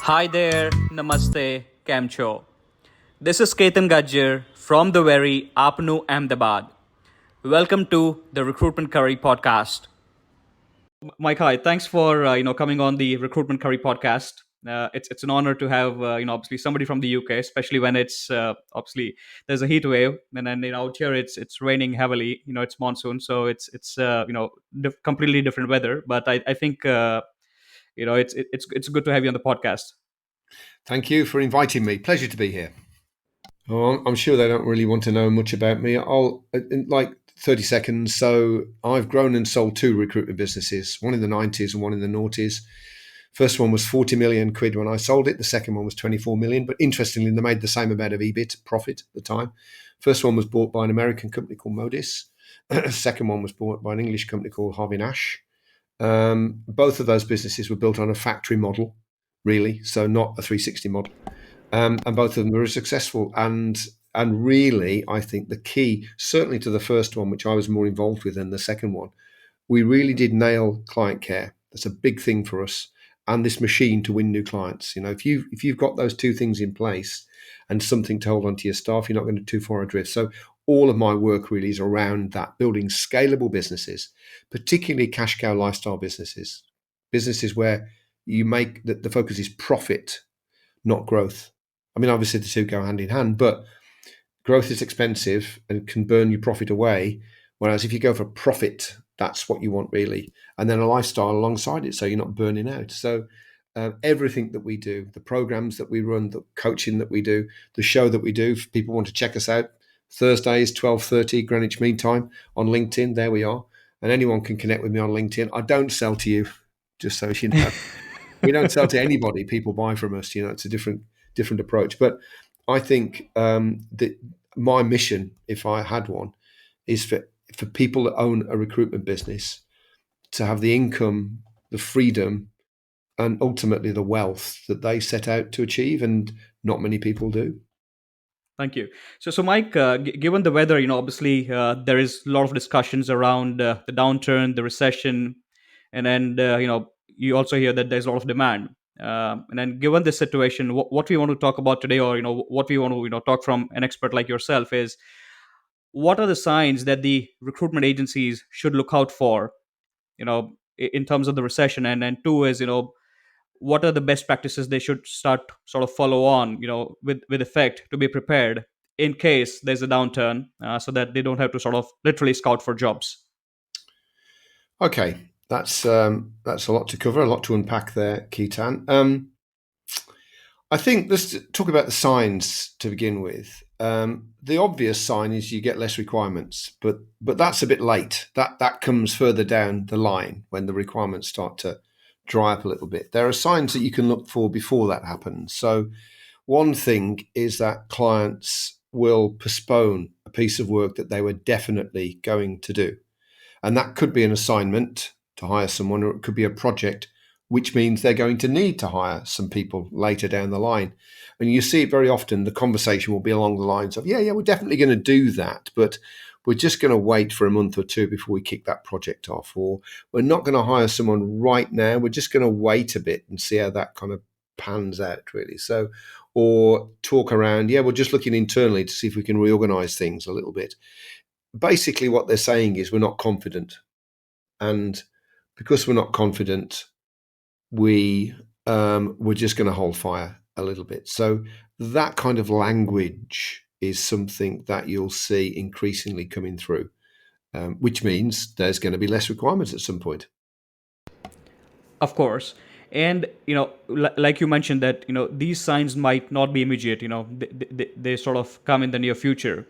Hi there, Namaste, Kamcho. This is Ketan Gajjar from the very Apnu, Ahmedabad. Welcome to the Recruitment Curry podcast. Mike, hi. Thanks for coming on the Recruitment Curry podcast. It's an honor to have obviously somebody from the UK, especially when it's obviously there's a heat wave, and then out here it's raining heavily. It's monsoon, so it's completely different weather. But I think it's good to have you on the podcast. Thank you for inviting me. Pleasure to be here. Oh, I'm sure they don't really want to know much about me. I'll in like 30 seconds. So I've grown and sold two recruitment businesses, one in the 90s and one in the noughties. First one was 40 million quid when I sold it. The second one was 24 million. But interestingly, they made the same amount of EBIT profit at the time. First one was bought by an American company called Modis. Second one was bought by an English company called Harvey Nash. Both of those businesses were built on a factory model, really, so not a 360 model. And both of them were successful. And really, I think the key, certainly to the first one, which I was more involved with than the second one, we really did nail client care. That's a big thing for us, and this machine to win new clients. If you've got those two things in place and something to hold on to your staff, you're not going to too far adrift. So all of my work really is around that, building scalable businesses, particularly cash cow lifestyle businesses where you make the focus is profit, not growth. I mean, obviously the two go hand in hand, but growth is expensive and can burn your profit away. Whereas if you go for profit, that's what you want really. And then a lifestyle alongside it, so you're not burning out. So everything that we do, the programs that we run, the coaching that we do, the show that we do, if people want to check us out, Thursdays, 12:30 Greenwich Mean Time on LinkedIn, there we are. And anyone can connect with me on LinkedIn. I don't sell to you, just so you know. We don't sell to anybody. People buy from us. It's a different approach. But I think that my mission, if I had one, is for people that own a recruitment business to have the income, the freedom, and ultimately the wealth that they set out to achieve, and not many people do. Thank you. So Mike, given the weather, obviously there is a lot of discussions around the downturn, the recession, and then you also hear that there's a lot of demand. And then, given this situation, what we want to talk about today, or what we want to talk from an expert like yourself, is what are the signs that the recruitment agencies should look out for, in terms of the recession, and then two is what are the best practices they should start sort of follow on with effect to be prepared in case there's a downturn, so that they don't have to sort of literally scout for jobs. Okay, that's a lot to cover, a lot to unpack there, Ketan. I think let's talk about the signs to begin with. The obvious sign is you get less requirements, but that's a bit late. That comes further down the line when the requirements start to dry up a little bit. There are signs that you can look for before that happens. So one thing is that clients will postpone a piece of work that they were definitely going to do. And that could be an assignment to hire someone, or it could be a project, which means they're going to need to hire some people later down the line. And you see it very often, the conversation will be along the lines of, yeah, we're definitely going to do that, but we're just going to wait for a month or two before we kick that project off. Or we're not going to hire someone right now. We're just going to wait a bit and see how that kind of pans out, really. So, or talk around, yeah, we're just looking internally to see if we can reorganize things a little bit. Basically, what they're saying is we're not confident. And because we're not confident, we're just going to hold fire a little bit. So that kind of language is something that you'll see increasingly coming through, which means there's going to be less requirements at some point. Of course. And like you mentioned that these signs might not be immediate. They sort of come in the near future.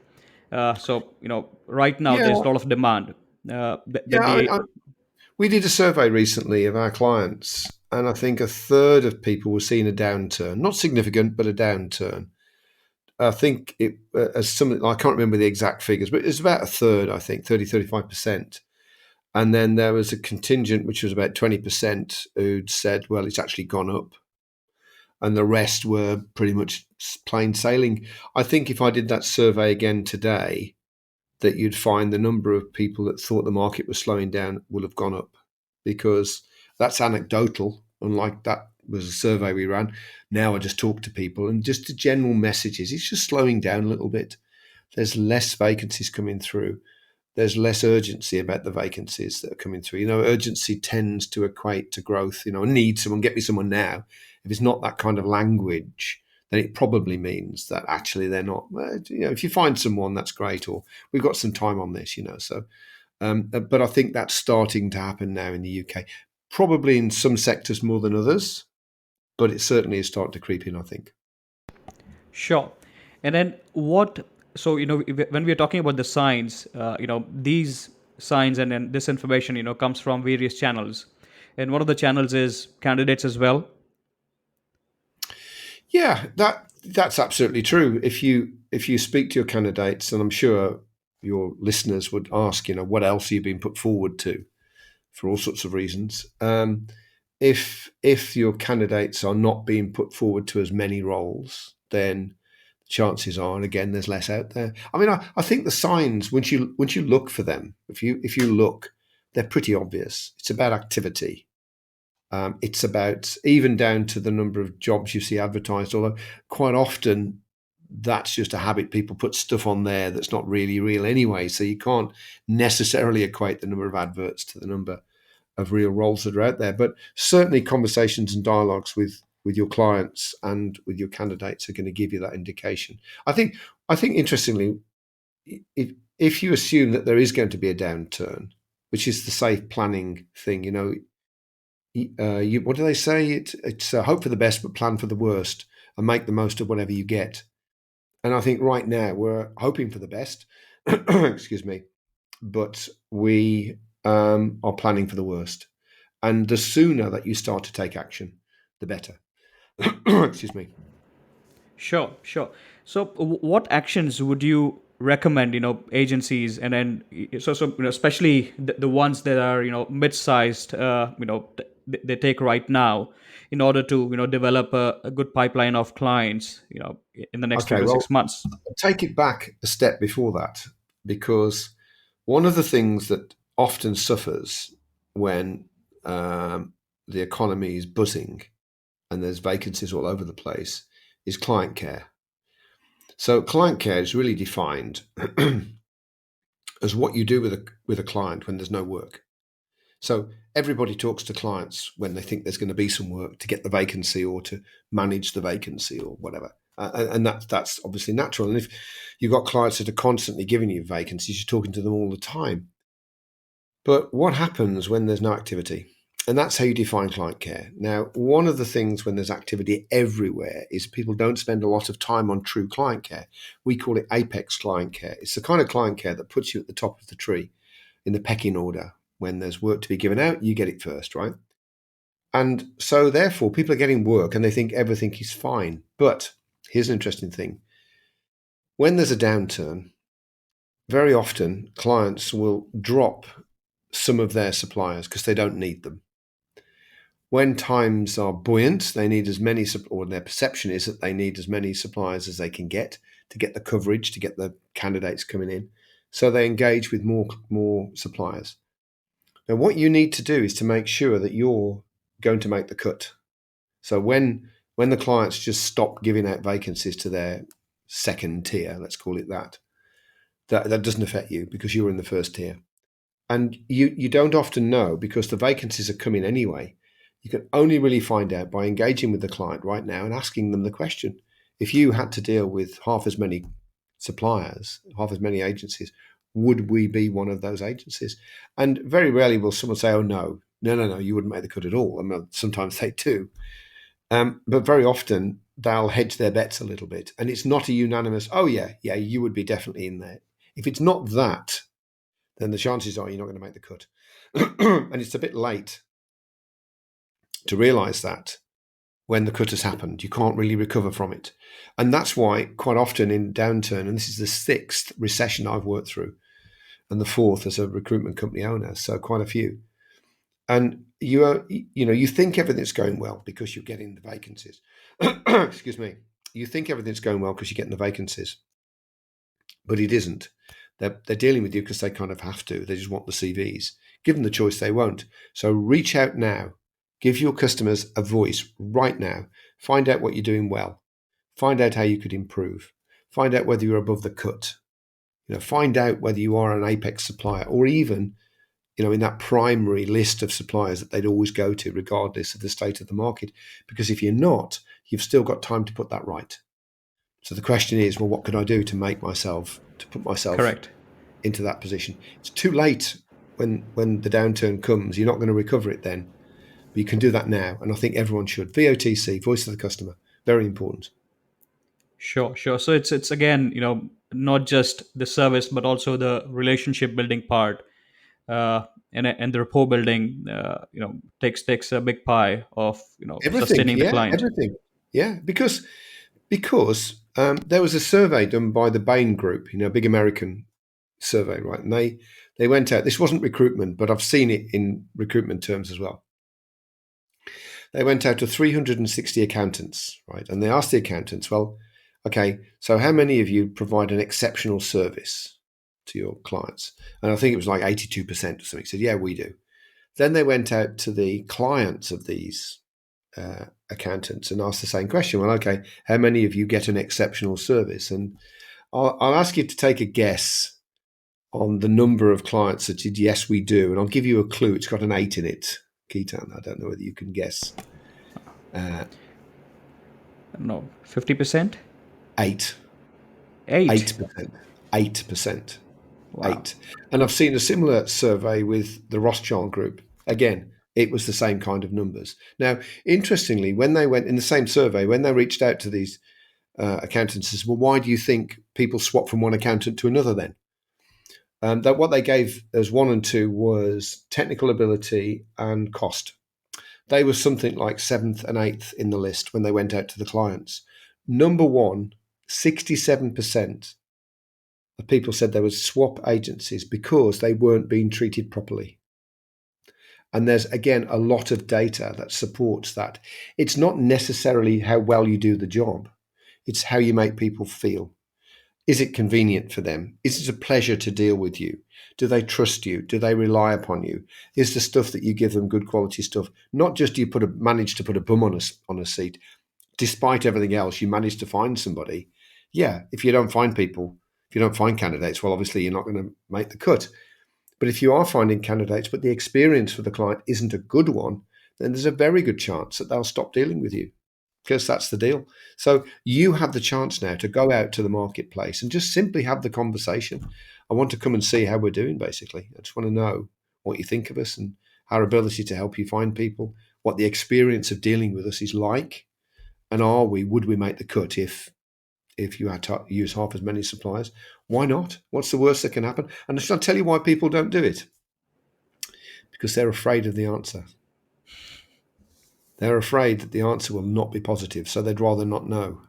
So right now Yeah, there's a lot of demand, yeah. that the We did a survey recently of our clients, and I think a third of people were seeing a downturn, not significant, but a downturn. I think it as something I can't remember the exact figures, but it's about a third. I think 35%. And then there was a contingent which was about 20% who'd said, "Well, it's actually gone up," and the rest were pretty much plain sailing. I think if I did that survey again today, that you'd find the number of people that thought the market was slowing down will have gone up, because that's anecdotal. Unlike that, was a survey we ran. Now I just talk to people, and just the general messages. It's just slowing down a little bit. There's less vacancies coming through. There's less urgency about the vacancies that are coming through. Urgency tends to equate to growth. Need someone, get me someone now. If it's not that kind of language, then it probably means that actually they're not. If you find someone, that's great, or we've got some time on this. So, but I think that's starting to happen now in the UK. Probably in some sectors more than others, but it certainly is starting to creep in, I think. Sure. And then what? So when we are talking about the signs, these signs and this information, comes from various channels, and one of the channels is candidates as well. Yeah, that's absolutely true. If you speak to your candidates, and I'm sure your listeners would ask, what else are you being put forward to for all sorts of reasons. If your candidates are not being put forward to as many roles, then chances are, and again, there's less out there. I mean, I think the signs, once you look for them, if you look, they're pretty obvious. It's about activity. It's about even down to the number of jobs you see advertised, although quite often that's just a habit. People put stuff on there that's not really real anyway. So you can't necessarily equate the number of adverts to the number of real roles that are out there. But certainly conversations and dialogues with your clients and with your candidates are going to give you that indication. I think interestingly, if you assume that there is going to be a downturn, which is the safe planning thing, what do they say? It's hope for the best, but plan for the worst, and make the most of whatever you get. And I think right now we're hoping for the best, excuse me, but we are planning for the worst. And the sooner that you start to take action, the better. Excuse me. Sure, sure. So, what actions would you recommend? Agencies, and then especially the ones that are mid-sized. They take right now in order to develop a good pipeline of clients. In the next three Okay, to well, six months. I'll take it back a step before that, because one of the things that often suffers when the economy is buzzing and there's vacancies all over the place is client care. So client care is really defined as what you do with a client when there's no work. So everybody talks to clients when they think there's going to be some work to get the vacancy or to manage the vacancy or whatever. And that's obviously natural. And if you've got clients that are constantly giving you vacancies, you're talking to them all the time. But what happens when there's no activity? And that's how you define client care. Now, one of the things when there's activity everywhere is people don't spend a lot of time on true client care. We call it apex client care. It's the kind of client care that puts you at the top of the tree in the pecking order. When there's work to be given out, you get it first, right? And so, therefore, people are getting work and they think everything is fine. But here's an interesting thing: when there's a downturn, very often clients will drop some of their suppliers because they don't need them. When times are buoyant, they need as many, or their perception is that they need as many suppliers as they can get to get the coverage, to get the candidates coming in. So they engage with more suppliers. Now, what you need to do is to make sure that you're going to make the cut. So when the clients just stop giving out vacancies to their second tier, let's call it that doesn't affect you because you're in the first tier. And you don't often know because the vacancies are coming anyway. You can only really find out by engaging with the client right now and asking them the question. If you had to deal with half as many suppliers, half as many agencies, would we be one of those agencies? And very rarely will someone say, "Oh no, you wouldn't make the cut at all." I mean, sometimes they do, but very often they'll hedge their bets a little bit, and it's not a unanimous. Oh yeah, you would be definitely in there. If it's not that, then the chances are you're not going to make the cut, and it's a bit late to realise that when the cut has happened. You can't really recover from it. And that's why quite often in downturn, and this is the sixth recession I've worked through, and the fourth as a recruitment company owner, so quite a few. And you think everything's going well because you're getting the vacancies. Excuse me. You think everything's going well because you're getting the vacancies, but it isn't. They're dealing with you because they kind of have to. They just want the CVs. Give them the choice, they won't. So reach out now Give your customers a voice right now. Find out what you're doing well. Find out how you could improve. Find out whether you're above the cut. Find out whether you are an apex supplier, or even, in that primary list of suppliers that they'd always go to, regardless of the state of the market. Because if you're not, you've still got time to put that right. So the question is, well, what can I do to put myself Correct. into that position? It's too late when the downturn comes. You're not going to recover it then. But you can do that now. And I think everyone should. VOTC, voice of the customer, very important. Sure, sure. So it's again, not just the service, but also the relationship building part, and the rapport building. Takes a big pie of Everything, sustaining the yeah, client. everything. Yeah, because there was a survey done by the Bain Group, a big American survey, right? And they went out. This wasn't recruitment, but I've seen it in recruitment terms as well. They went out to 360 accountants, right? And they asked the accountants, well, okay, so how many of you provide an exceptional service to your clients? And I think it was like 82% or something said, yeah, we do. Then they went out to the clients of these accountants and asked the same question. Well, okay, how many of you get an exceptional service? And I'll ask you to take a guess on the number of clients that said, yes, we do. And I'll give you a clue. It's got an 8 in it, Keaton. I don't know whether you can guess. Uh, No, 50%, 8, 8. 8%, 8%, Wow. 8. And I've seen a similar survey with the Rothschild Group. Again, it was the same kind of numbers. Now, interestingly, when they went in the same survey, when they reached out to these accountants, says, well, why do you think people swap from one accountant to another then? That what they gave as 1 and 2 was technical ability and cost. They were something like 7th and 8th in the list when they went out to the clients. Number one, 67% of people said they would swap agencies because they weren't being treated properly. And there's, again, a lot of data that supports that. It's not necessarily how well you do the job, it's how you make people feel. Is it convenient for them? Is it a pleasure to deal with you? Do they trust you? Do they rely upon you? Is the stuff that you give them good quality stuff? Not just do you manage to put a bum on a seat. Despite everything else, you manage to find somebody. Yeah, if you don't find people, if you don't find candidates, well, obviously you're not going to make the cut. But if you are finding candidates, but the experience for the client isn't a good one, then there's a very good chance that they'll stop dealing with you, because that's the deal. So you have the chance now to go out to the marketplace and just simply have the conversation. I want to come and see how we're doing, basically. I just want to know what you think of us and our ability to help you find people, what the experience of dealing with us is like, and would we make the cut if you had to use half as many suppliers? Why not? What's the worst that can happen? And I'll tell you why people don't do it. Because they're afraid of the answer. They're afraid that the answer will not be positive, so they'd rather not know.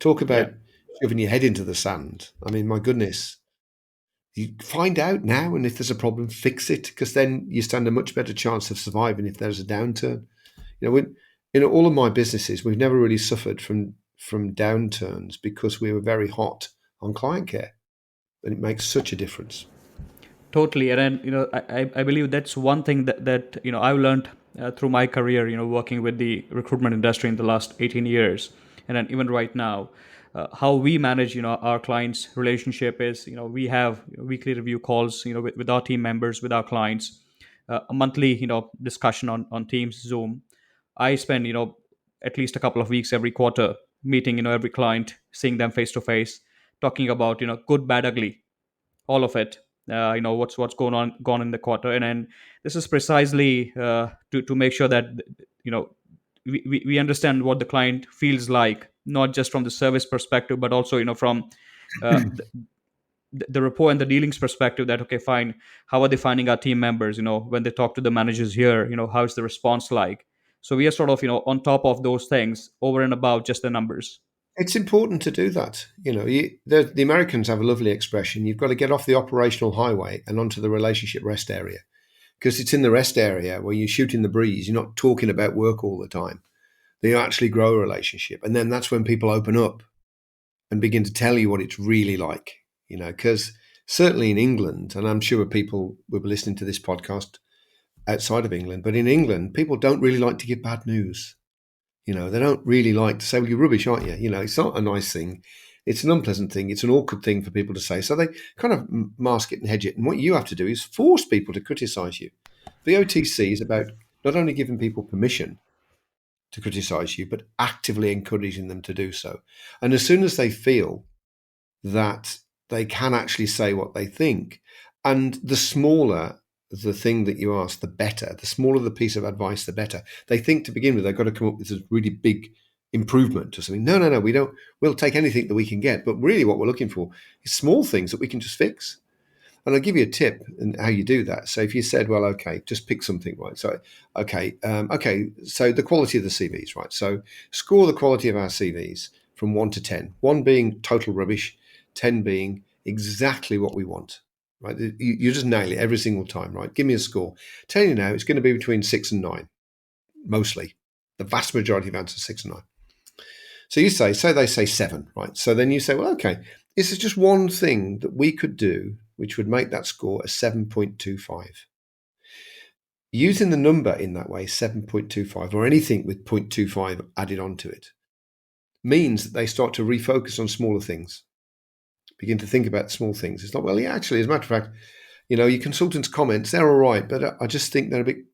Talk Yeah. about shoving your head into the sand. I mean, my goodness. You find out now, and if there's a problem, fix it, because then you stand a much better chance of surviving if there's a downturn. In all of my businesses, we've never really suffered from downturns because we were very hot on client care, and it makes such a difference. Totally, and then I believe that's one thing that I've learned through my career, working with the recruitment industry in the last 18 years, and then even right now, how we manage our clients' relationship is we have weekly review calls with our team members, with our clients, a monthly discussion on Teams, Zoom. I spend at least a couple of weeks every quarter meeting every client, seeing them face to face, talking about good, bad, ugly, all of it. What's going on gone in the quarter, and then this is precisely to make sure that you know we understand what the client feels like, not just from the service perspective, but also from uh, the rapport and the dealings perspective. That, okay, fine, how are they finding our team members? When they talk to the managers here, how's the response like? So we are sort of on top of those things over and above just the numbers. It's important to do that. The Americans have a lovely expression. You've got to get off the operational highway and onto the relationship rest area, because it's in the rest area where you're shooting the breeze. You're not talking about work all the time. You actually grow a relationship. And then that's when people open up and begin to tell you what it's really like, because certainly in England, and I'm sure people will be listening to this podcast outside of England, but in England, people don't really like to give bad news. They don't really like to say, well, you're rubbish, aren't you? It's not a nice thing. It's an unpleasant thing. It's an awkward thing for people to say. So they kind of mask it and hedge it. And what you have to do is force people to criticise you. The OTC is about not only giving people permission to criticise you, but actively encouraging them to do so. And as soon as they feel that they can actually say what they think, and the smaller the thing that you ask, the better. The smaller the piece of advice, the better. They think to begin with they've got to come up with a really big improvement or something. No, we don't. We'll take anything that we can get, but really what we're looking for is small things that we can just fix. And I'll give you a tip in how you do that. So if you said, well, okay, just pick something, right? So, okay. So the quality of the CVs, right? So score the quality of our CVs from 1 to 10. 1 being total rubbish, 10 being exactly what we want, right? You just nail it every single time, right? Give me a score. Tell you now, it's going to be between 6 and 9, mostly. The vast majority of answers 6 and 9. So you say they say 7, right? So then you say, well, okay, this is just one thing that we could do which would make that score a 7.25. Using the number in that way, 7.25, or anything with 0.25 added onto it, means that they start to refocus on smaller things, begin to think about small things. It's not, well, yeah, actually, as a matter of fact, your consultant's comments, they're all right, but I just think they're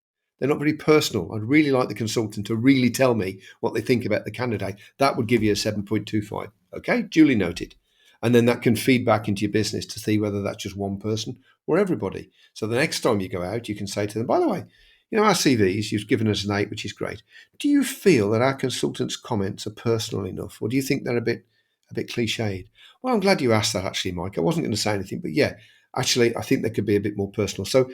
not very personal. I'd really like the consultant to really tell me what they think about the candidate. That would give you a 7.25. Okay, duly noted. And then that can feed back into your business to see whether that's just one person or everybody. So the next time you go out, you can say to them, by the way, our CVs, you've given us an 8, which is great. Do you feel that our consultants' comments are personal enough? Or do you think they're a bit cliched? Well, I'm glad you asked that, actually, Mike. I wasn't going to say anything, but yeah, actually, I think they could be a bit more personal. So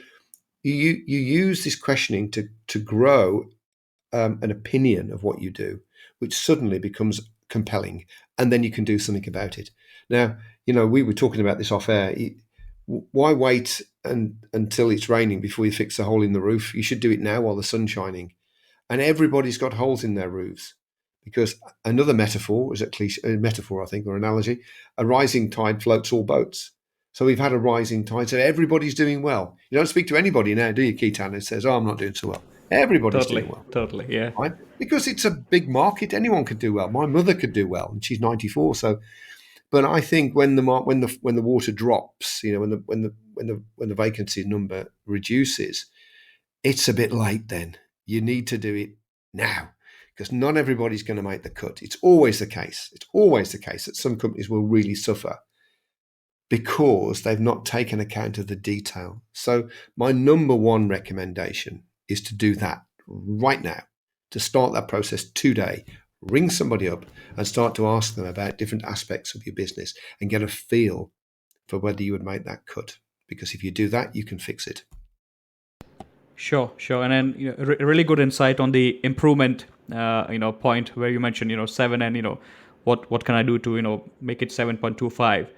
you use this questioning to grow an opinion of what you do, which suddenly becomes compelling, and then you can do something about it. Now, we were talking about this off air. Why wait until it's raining before you fix a hole in the roof? You should do it now while the sun's shining. And everybody's got holes in their roofs, because another metaphor is a metaphor, I think, or analogy. A rising tide floats all boats. So we've had a rising tide, so everybody's doing well. You don't speak to anybody now, do you, Keaton, who says, "Oh, I'm not doing so well." Everybody's doing Totally, well, totally, yeah. right? Because it's a big market. Anyone could do well. My mother could do well, and she's 94. So, but I think when the water drops, when the vacancy number reduces, it's a bit late. Then you need to do it now, because not everybody's going to make the cut. It's always the case. It's always the case that some companies will really suffer because they've not taken account of the detail. So my number one recommendation is to do that right now, to start that process today. Ring somebody up and start to ask them about different aspects of your business and get a feel for whether you would make that cut. Because if you do that, you can fix it. Sure. And then really good insight on the improvement, point where you mentioned 7, and what can I do to make it 7.25,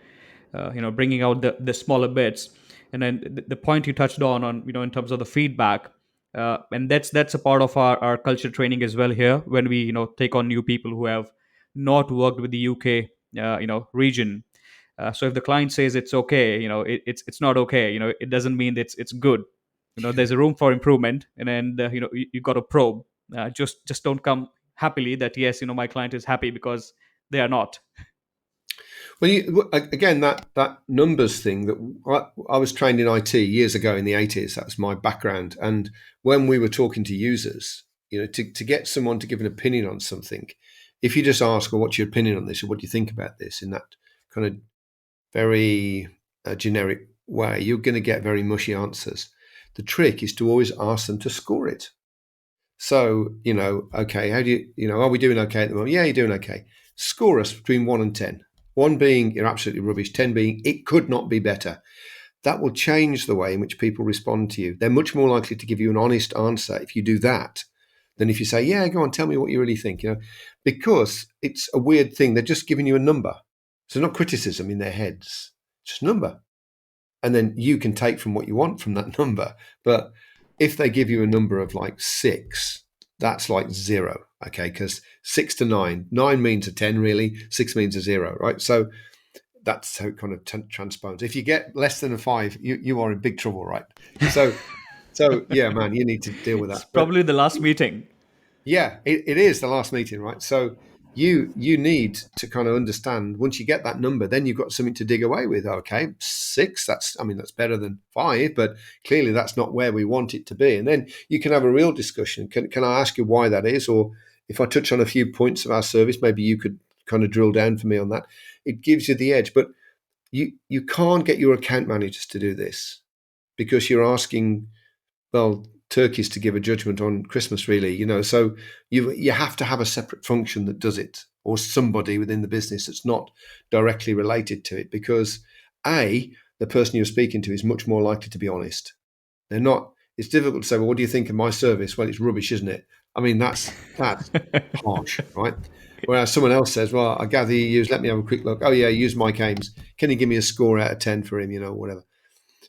bringing out the smaller bits, and then the point you touched on in terms of the feedback, and that's a part of our culture training as well here when we take on new people who have not worked with the UK region. So if the client says it's okay, it's not okay. It doesn't mean it's good. There's a room for improvement, and then you got to probe. Just don't come happily that yes, my client is happy, because they are not. Well, again, that numbers thing, that I was trained in IT years ago in the 80s. That was my background. And when we were talking to users, to get someone to give an opinion on something, if you just ask, well, what's your opinion on this, or what do you think about this, in that kind of very generic way, you're going to get very mushy answers. The trick is to always ask them to score it. So, okay, how do are we doing okay at the moment? Yeah, you're doing okay. Score us between 1 and 10. 1 being you're absolutely rubbish, 10 being it could not be better. That will change the way in which people respond to you. They're much more likely to give you an honest answer if you do that than if you say, yeah, go on, tell me what you really think, because it's a weird thing. They're just giving you a number. So not criticism in their heads, just a number. And then you can take from what you want from that number. But if they give you a number of like 6, that's like 0, okay? Because 6 to 9 means a 10, really. 6 means a 0, right? So that's how it kind of transposes. If you get less than a 5, you are in big trouble, right? So So yeah, man, you need to deal with It's that. But probably the last meeting. yeah, it is the last meeting, right? So you need to kind of understand once you get that number, then you've got something to dig away with. Okay, six. That's better than five, but clearly that's not where we want it to be. And then you can have a real discussion. Can I ask you why that is, or if I touch on a few points of our service, maybe you could kind of drill down for me on that. It gives you the edge, but you can't get your account managers to do this because you're asking, well, turkeys to give a judgment on Christmas, really. So you have to have a separate function that does it, or somebody within the business that's not directly related to it, because the person you're speaking to is much more likely to be honest. They're not. It's difficult to say, well, what do you think of my service? Well, it's rubbish, isn't it? I mean, that's harsh, right? Whereas someone else says, well, I gather you use. Let me have a quick look. Oh yeah, you use Mike Ames. Can you give me a score out of 10 for him? Whatever.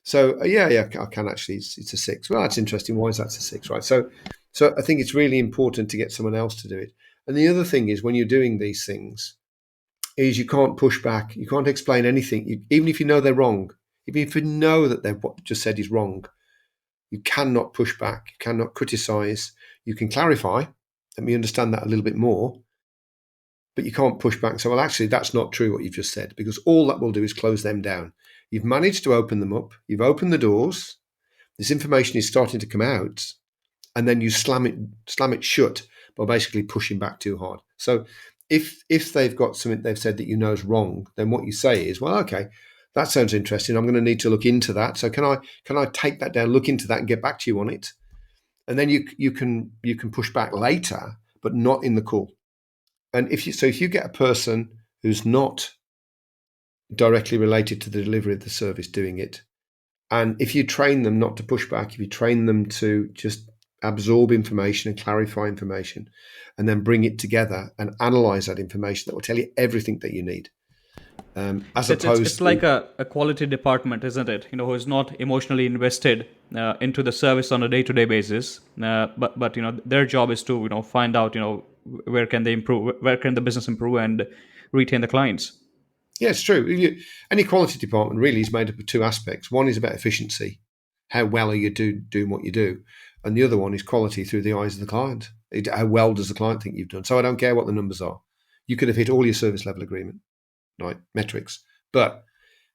So yeah, I can actually. It's a six. Well, that's interesting. Why is that a six, right? So I think it's really important to get someone else to do it. And the other thing is when you're doing these things, is you can't push back. You can't explain anything, even if you know they're wrong. Even if you know that they've what just said is wrong, you cannot push back. You cannot criticise. You can clarify. Let me understand that a little bit more. But you can't push back and say, well, actually, that's not true what you've just said, because all that will do is close them down. You've managed to open them up. You've opened the doors. This information is starting to come out, and then you slam it shut by basically pushing back too hard. So if they've got something they've said that you know is wrong, then what you say is, well, okay, that sounds interesting. I'm going to need to look into that. So can I take that down, look into that, and get back to you on it? And then you can push back later, but not in the call. And if you get a person who's not directly related to the delivery of the service doing it, and if you train them not to push back, if you train them to just absorb information and clarify information, and then bring it together and analyze that information, that will tell you everything that you need, as It's opposed like to. a quality department, isn't it? Who is not emotionally invested into the service on a day-to-day basis. But their job is to find out where can they improve, where can the business improve, and retain the clients. Yeah, it's true. Any quality department really is made up of two aspects. One is about efficiency. How well are you doing what you do? And the other one is quality through the eyes of the client. How well does the client think you've done? So I don't care what the numbers are. You could have hit all your service level agreement, right, metrics. But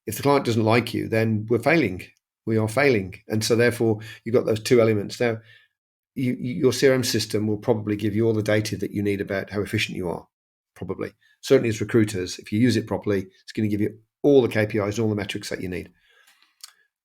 if the client doesn't like you, then we're failing. We are failing. And so therefore, you've got those two elements. Now, your CRM system will probably give you all the data that you need about how efficient you are, probably. Certainly as recruiters, if you use it properly, it's going to give you all the KPIs and all the metrics that you need.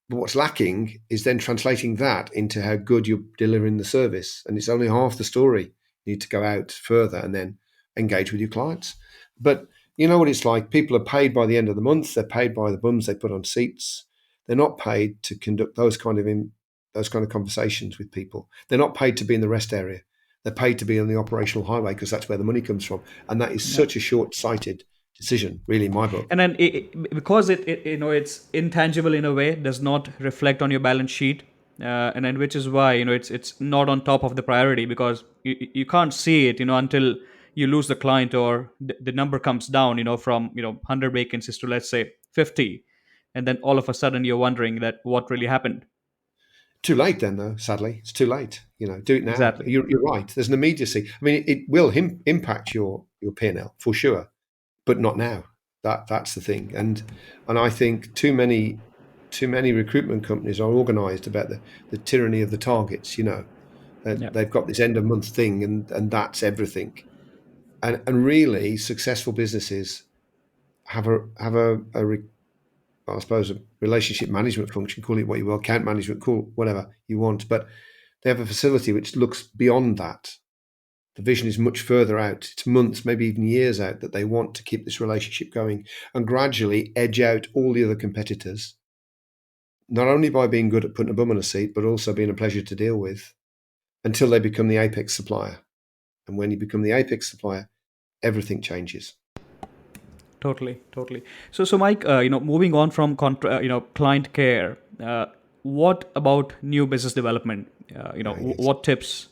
But what's lacking is then translating that into how good you're delivering the service. And it's only half the story. You need to go out further and then engage with your clients. But you know what it's like? People are paid by the end of the month. They're paid by the bums they put on seats. They're not paid to conduct those kind of conversations with people. They're not paid to be in the rest area. They're paid to be on the operational highway because that's where the money comes from. And that is Yeah. such a short-sighted decision, really, in my book. And then because it's intangible in a way, does not reflect on your balance sheet, and then which is why it's not on top of the priority, because you can't see it until you lose the client, or the number comes down from 100 vacancies to, let's say, 50, and then all of a sudden you're wondering that what really happened. Too late then, though, sadly. It's too late. Do it now. Exactly. You're right. There's an immediacy. I mean, it will impact your P&L for sure, but not now. That's the thing. And I think too many recruitment companies are organized about the tyranny of the targets, Yeah. they've got this end of month thing, and that's everything. And really successful businesses have a I suppose a relationship management function, call it what you will, account management, call whatever you want, but they have a facility which looks beyond that. The vision is much further out. It's months, maybe even years out, that they want to keep this relationship going and gradually edge out all the other competitors, not only by being good at putting a bum on a seat, but also being a pleasure to deal with until they become the apex supplier. And when you become the apex supplier, everything changes. Totally, totally. So Mike, moving on from client care, what about new business development? Yes. What tips?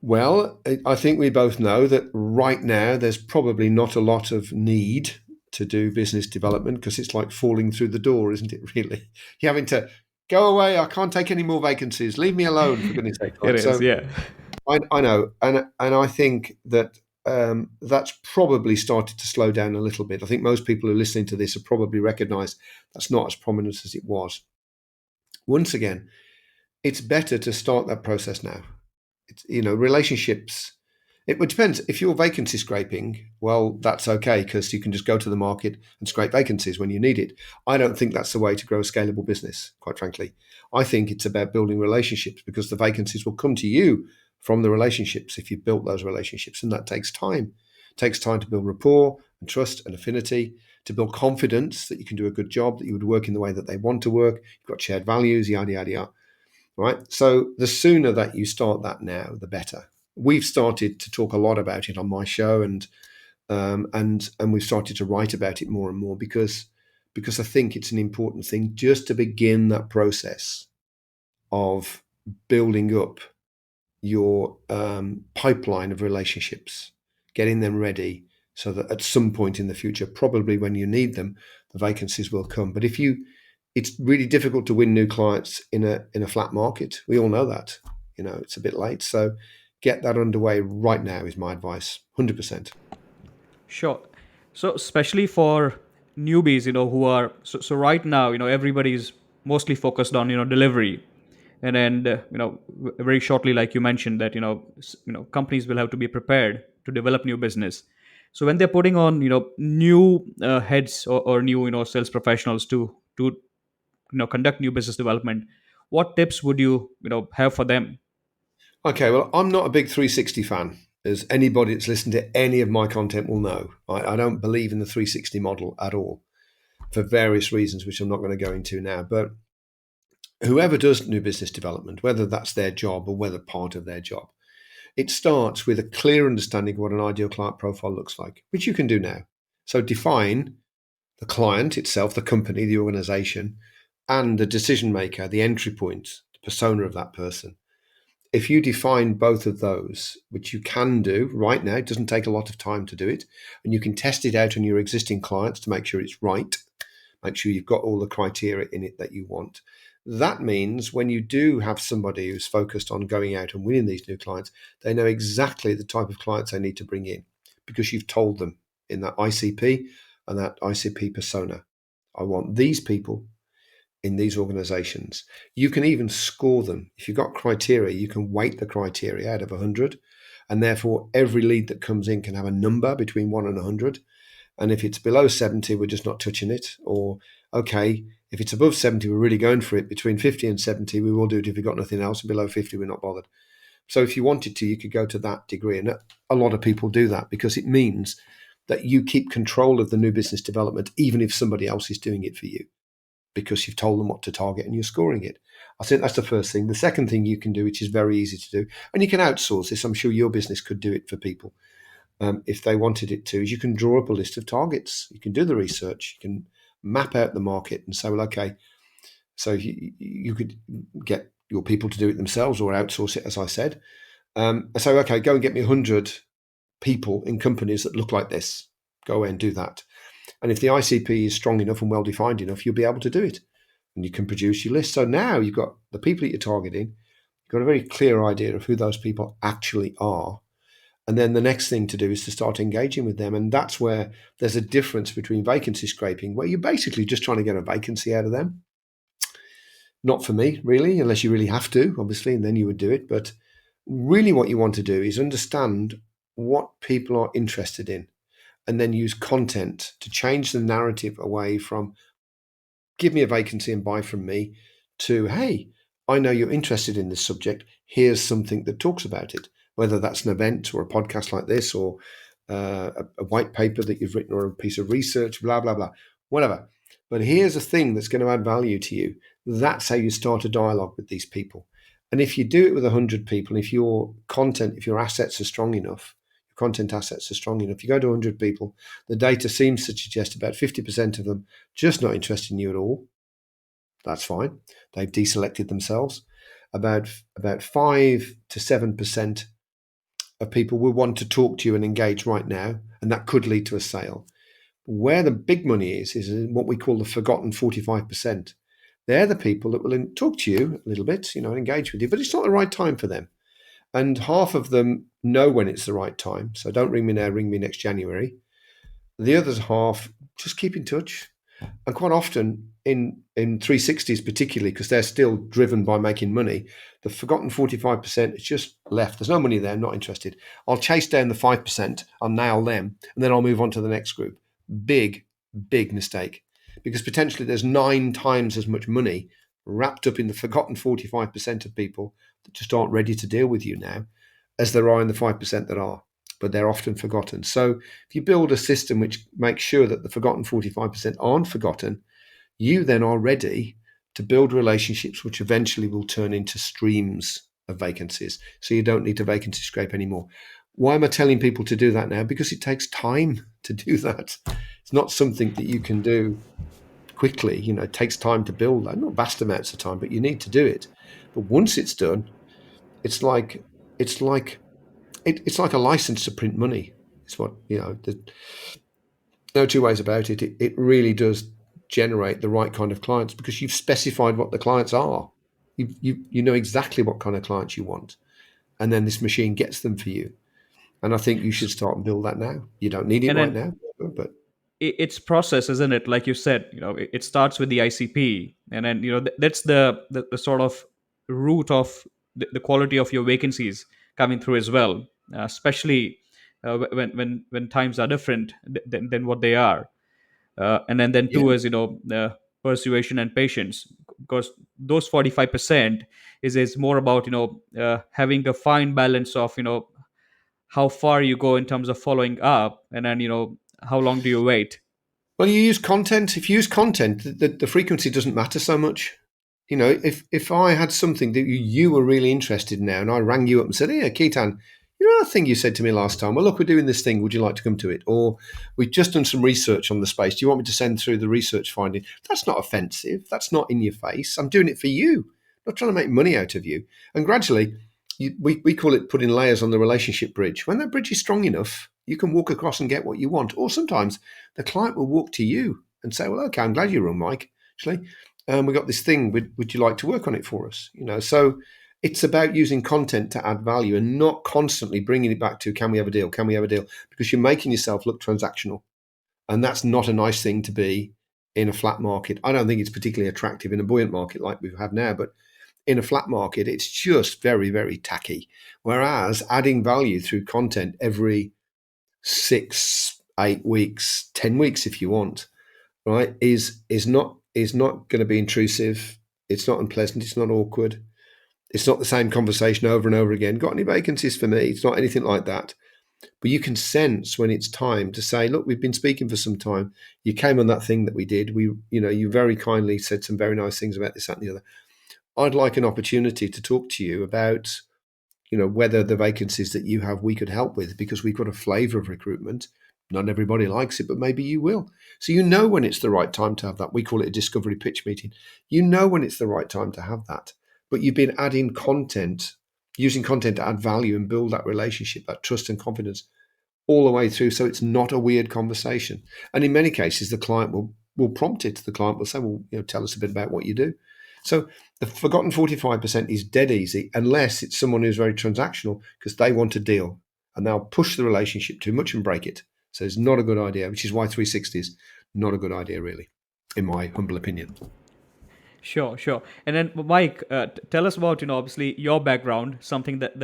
Well, I think we both know that right now there's probably not a lot of need to do business development because it's like falling through the door, isn't it? Really, you're having to Go away. I can't take any more vacancies. Leave me alone, for goodness sake. It Right. is, So yeah. I know. And I think that that's probably started to slow down a little bit. I think most people who are listening to this have probably recognized that's not as prominent as it was. Once again, it's better to start that process now. It's, relationships. It depends. If you're vacancy scraping, well, that's okay because you can just go to the market and scrape vacancies when you need it. I don't think that's the way to grow a scalable business, quite frankly. I think it's about building relationships because the vacancies will come to you from the relationships if you've built those relationships. And that takes time. It takes time to build rapport and trust and affinity, to build confidence that you can do a good job, that you would work in the way that they want to work. You've got shared values, yada, yada, yada. Right. So the sooner that you start that now, the better. We've started to talk a lot about it on my show, and we've started to write about it more and more because I think it's an important thing just to begin that process of building up your pipeline of relationships, getting them ready so that at some point in the future, probably when you need them, the vacancies will come. But it's really difficult to win new clients in a flat market. We all know that. It's a bit late. So get that underway right now is my advice. 100%. Sure. So especially for newbies, who are so right now, everybody's mostly focused on delivery, and very shortly, like you mentioned, that companies will have to be prepared to develop new business. So when they're putting on new heads, or new sales professionals to conduct new business development, what tips would you have for them? Okay, well, I'm not a big 360 fan, as anybody that's listened to any of my content will know. I don't believe in the 360 model at all for various reasons, which I'm not going to go into now. But whoever does new business development, whether that's their job or whether part of their job, it starts with a clear understanding of what an ideal client profile looks like, which you can do now. So define the client itself, the company, the organization, and the decision maker, the entry point, the persona of that person. If you define both of those, which you can do right now, it doesn't take a lot of time to do it, and you can test it out on your existing clients to make sure it's right, make sure you've got all the criteria in it that you want. That means when you do have somebody who's focused on going out and winning these new clients, they know exactly the type of clients they need to bring in because you've told them in that ICP and that ICP persona, I want these people in these organizations. You can even score them. If you've got criteria, you can weight the criteria out of 100. And therefore, every lead that comes in can have a number between 1 and 100. And if it's below 70, we're just not touching it. Or, okay, if it's above 70, we're really going for it. Between 50 and 70, we will do it if we've got nothing else. And below 50, we're not bothered. So if you wanted to, you could go to that degree. And a lot of people do that because it means that you keep control of the new business development, even if somebody else is doing it for you, because you've told them what to target and you're scoring it. I think that's the first thing. The second thing you can do, which is very easy to do, and you can outsource this, I'm sure your business could do it for people if they wanted it to, is you can draw up a list of targets. You can do the research, you can map out the market and say, well, okay, so you could get your people to do it themselves or outsource it, as I said. So, okay, go and get me 100 people in companies that look like this. Go away and do that. And if the ICP is strong enough and well defined enough, you'll be able to do it. And you can produce your list. So now you've got the people that you're targeting, you've got a very clear idea of who those people actually are. And then the next thing to do is to start engaging with them. And that's where there's a difference between vacancy scraping, where you're basically just trying to get a vacancy out of them. Not for me, really, unless you really have to, obviously, and then you would do it. But really, what you want to do is understand what people are interested in and then use content to change the narrative away from give me a vacancy and buy from me to, hey, I know you're interested in this subject. Here's something that talks about it, whether that's an event or a podcast like this or a white paper that you've written or a piece of research, blah, blah, blah, whatever. But here's a thing that's going to add value to you. That's how you start a dialogue with these people. And if you do it with 100 people, if your content, if your assets are strong enough, your content assets are strong enough, you go to 100 people, the data seems to suggest about 50% of them just not interested in you at all. That's fine. They've deselected themselves. About 5 to 7% of people will want to talk to you and engage right now, and that could lead to a sale. Where the big money is in what we call the forgotten 45%. They're the people that will talk to you a little bit, engage with you, but it's not the right time for them. And half of them know when it's the right time. So don't ring me now, ring me next January. The other half, just keep in touch. And quite often in 360s, particularly because they're still driven by making money, the forgotten 45% is just left. There's no money there, not interested. I'll chase down the 5%, I'll nail them, and then I'll move on to the next group. Big, big mistake. Because potentially there's 9 times as much money wrapped up in the forgotten 45% of people that just aren't ready to deal with you now as there are in the 5% that are, but they're often forgotten. So if you build a system which makes sure that the forgotten 45% aren't forgotten, you then are ready to build relationships which eventually will turn into streams of vacancies. So you don't need to vacancy scrape anymore. Why am I telling people to do that now? Because it takes time to do that. It's not something that you can do quickly. It takes time to build that, not vast amounts of time, but you need to do it. But once it's done, it's like it's like it's like a license to print money. It's what there's no two ways about it. It really does generate the right kind of clients because you've specified what the clients are. You know exactly what kind of clients you want, and then this machine gets them for you. And I think you should S- start and build that now. You don't need it and right then now, but it's process, isn't it? Like you said, it starts with the ICP, and then that's the sort of root of the quality of your vacancies coming through as well, especially when times are different than what they are. And then yeah. two is persuasion and patience, because those 45% is more about having a fine balance of how far you go in terms of following up, and then how long do you wait. Well, you use content. If you use content, the frequency doesn't matter so much. If I had something that you were really interested in now, and I rang you up and said, "Hey, Keaton, that thing you said to me last time? Well, look, we're doing this thing. Would you like to come to it? Or we've just done some research on the space. Do you want me to send through the research finding?" That's not offensive. That's not in your face. I'm doing it for you. I'm not trying to make money out of you. And gradually, we call it putting layers on the relationship bridge. When that bridge is strong enough, you can walk across and get what you want. Or sometimes the client will walk to you and say, "Well, okay, I'm glad you rung, Mike. Actually, we got this thing. Would you like to work on it for us?" So it's about using content to add value and not constantly bringing it back to, "Can we have a deal? Can we have a deal?" Because you're making yourself look transactional, and that's not a nice thing to be in a flat market. I don't think it's particularly attractive in a buoyant market like we've had now, but in a flat market, it's just very, very tacky. Whereas adding value through content every 6, 8 weeks, 10 weeks, if you want, right, is not going to be intrusive. It's not unpleasant. It's not awkward. It's not the same conversation over and over again. Got any vacancies for me? It's not anything like that. But you can sense when it's time to say, "Look, we've been speaking for some time. You came on that thing that we did. You very kindly said some very nice things about this, that, and the other. I'd like an opportunity to talk to you about whether the vacancies that you have we could help with because we've got a flavor of recruitment. Not everybody likes it, but maybe you will." So when it's the right time to have that. We call it a discovery pitch meeting. When it's the right time to have that. But you've been adding content, using content to add value and build that relationship, that trust and confidence all the way through. So it's not a weird conversation. And in many cases, the client will prompt it. The client will say, "Well, tell us a bit about what you do." So the forgotten 45% is dead easy unless it's someone who's very transactional because they want a deal and they'll push the relationship too much and break it. So it's not a good idea, which is why 360 is not a good idea, really, in my humble opinion. Sure, sure. And then, Mike, tell us about obviously your background, something that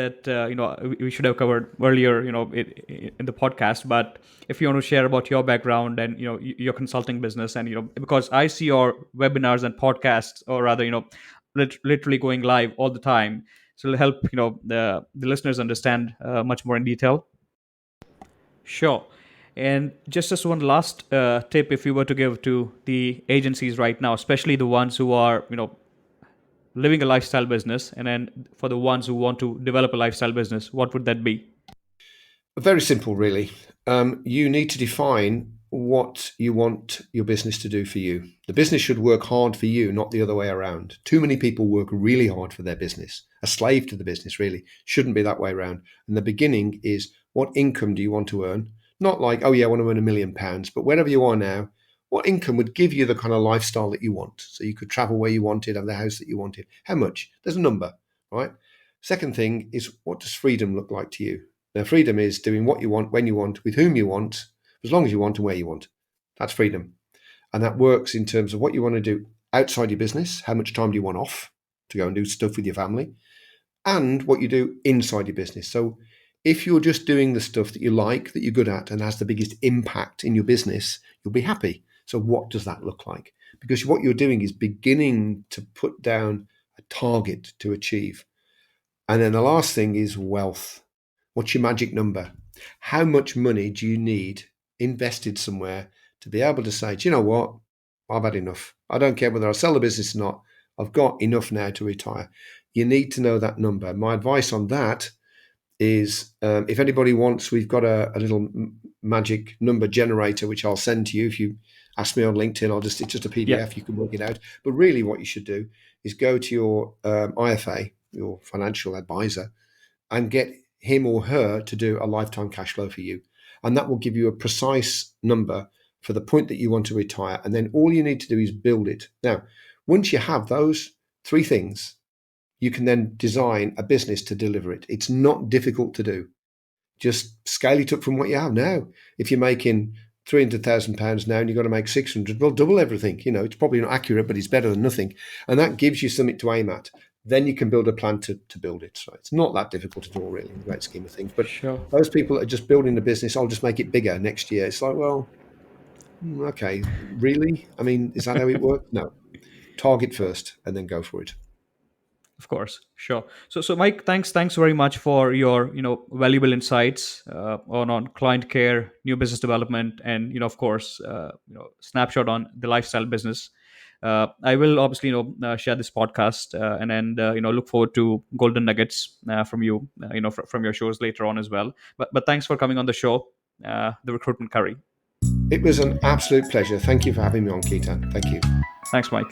we should have covered earlier, in the podcast. But if you want to share about your background and your consulting business, and because I see your webinars and podcasts, or rather, literally going live all the time, so it'll help the listeners understand much more in detail. Sure. And just as one last tip, if you were to give to the agencies right now, especially the ones who are living a lifestyle business, and then for the ones who want to develop a lifestyle business, what would that be? Very simple, really. You need to define what you want your business to do for you. The business should work hard for you, not the other way around. Too many people work really hard for their business, a slave to the business, really. Shouldn't be that way around. And the beginning is, what income do you want to earn? Not like, "Oh, yeah, I want to earn £1 million, but wherever you are now, what income would give you the kind of lifestyle that you want? So you could travel where you wanted, have the house that you wanted. How much? There's a number, right? Second thing is, what does freedom look like to you? Now, freedom is doing what you want, when you want, with whom you want, as long as you want and where you want. That's freedom. And that works in terms of what you want to do outside your business. How much time do you want off to go and do stuff with your family? And what you do inside your business. So if you're just doing the stuff that you like, that you're good at, and has the biggest impact in your business, you'll be happy. So what does that look like? Because what you're doing is beginning to put down a target to achieve. And then the last thing is wealth. What's your magic number? How much money do you need invested somewhere to be able to say, do you know what? I've had enough. I don't care whether I sell the business or not. I've got enough now to retire. You need to know that number. My advice on that is, if anybody wants, we've got a little magic number generator, which I'll send to you. If you ask me on LinkedIn, it's just a Yeah, PDF, you can work it out. But really what you should do is go to your IFA, your financial advisor, and get him or her to do a lifetime cash flow for you. And that will give you a precise number for the point that you want to retire. And then all you need to do is build it. Now, once you have those three things, you can then design a business to deliver it. It's not difficult to do. Just scale it up from what you have now. If you're making £300,000 now and you've got to make 600, well, double everything. You know, it's probably not accurate, but it's better than nothing. And that gives you something to aim at. Then you can build a plan to build it. So it's not that difficult at all, really, in the great scheme of things. But sure. those people that are just building the business, I'll just make it bigger next year. It's like, well, okay, really? I mean, is that how it works? No. Target first and then go for it. Of course, sure. So Mike, thanks very much for your valuable insights on client care, new business development, and of course snapshot on the lifestyle business. I will obviously share this podcast and look forward to golden nuggets from you, from your shows later on as well. But thanks for coming on the show, the Recruitment Curry. It was an absolute pleasure. Thank you for having me on, Keita. Thank you. Thanks, Mike.